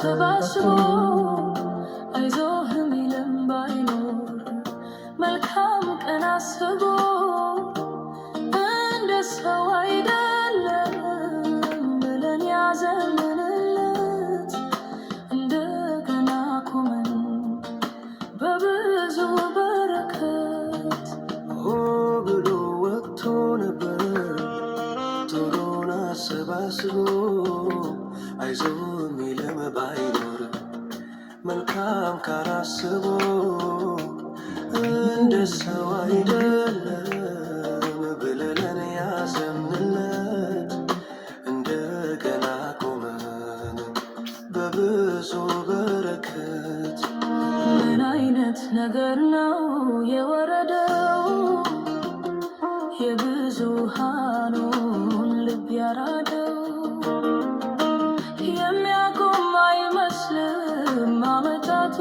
አሰባስቦ አይዞህ የሚልም ባይኖር መልካም ቀን አስቦ እንደ ሰው አይደለም ብለን ያዘንለት እንደገና ቆመን በብዙ በረከት ብሎ ወጥቶ ነበር ቶሎን አሰባስቦ አይዞህ የሚልም ባይኖር መልካም ካላስቦ እንደ ሰው አይደለም ብለን ያዘንለት እንደገና ቆመን በብዙ በረከት ምን አይነት ነገር ነው የወረደው የብዙሃኑን ልብ ያራደው የሚያቆም አይመስልም አመታቱ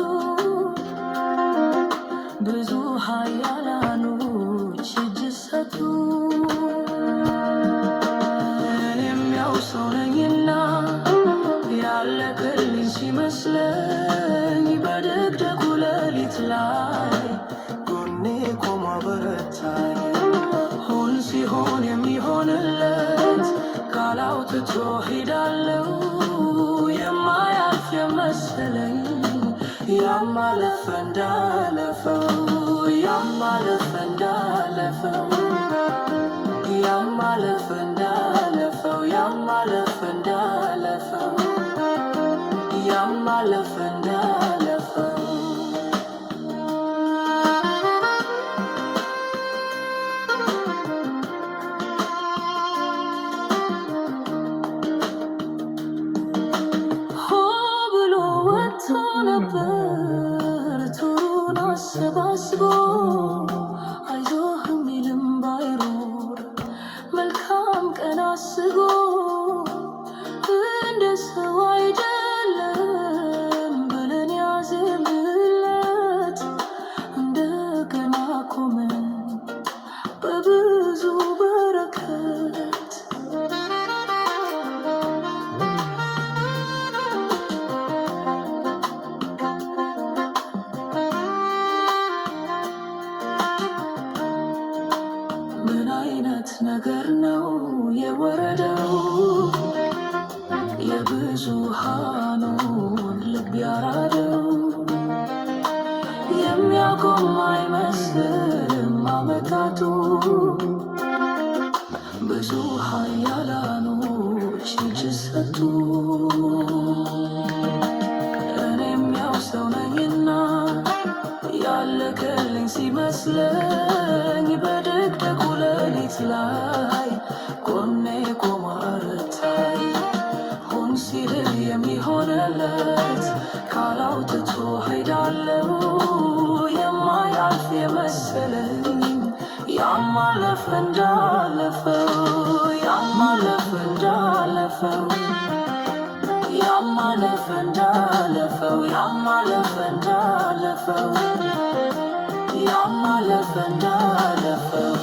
ብዙ ኃያላኖች እጅ ሰጡ እኔም ያው ሰው ነኝና ያለቀልኝ ሲመስለኝ በድቅድቁ ሌሊት ላይ ጎኔ ቆሞ አበረታኝ ሁን ሲሆን የሚሆንለት ቃል አውጥቶ ሄዳለው የማያልፍ የመሰለኝ ያማለፈ እንዳለፈው ያማለፈ እንዳለፈው ያማለፈ እንዳለፈው ያማለፈ እንዳለፈው ያማለፈ እንዳለፈው ብሎ ወጥቶ ነበር ቶሎን አሰባስቦ አይዞህ የሚልም ባይኖር መልካም ቀን አስቦ እንደ ሰው አይደለም ብለን ያዘንለት እንደገና ቆመን በብዙ በረከት ምን አይነት ነገር ነው የወረደው የብዙሃኑን ልብ ያራደው የሚያቆም አይመስልም አመታቱ ብዙ ኃያላኖች እጅ ሰጡ እኔም ያው ሰው ነኝና ያለቀልኝ ሲመስለኝ በድቅድቁ ሌሊት ላይ ጎኔ ቆሞ አረታኝ ሁን ሲል የሚሆንለት ቃል አውጥቶ ሄዳለው የማያልፍ የመሰለኝ ያማለፈ እንዳለፈው ያማለፈ እንዳለፈው ያማለፈ እንዳለፈው ያማለፈ እንዳለፈው ያማለፈ እንዳለፈው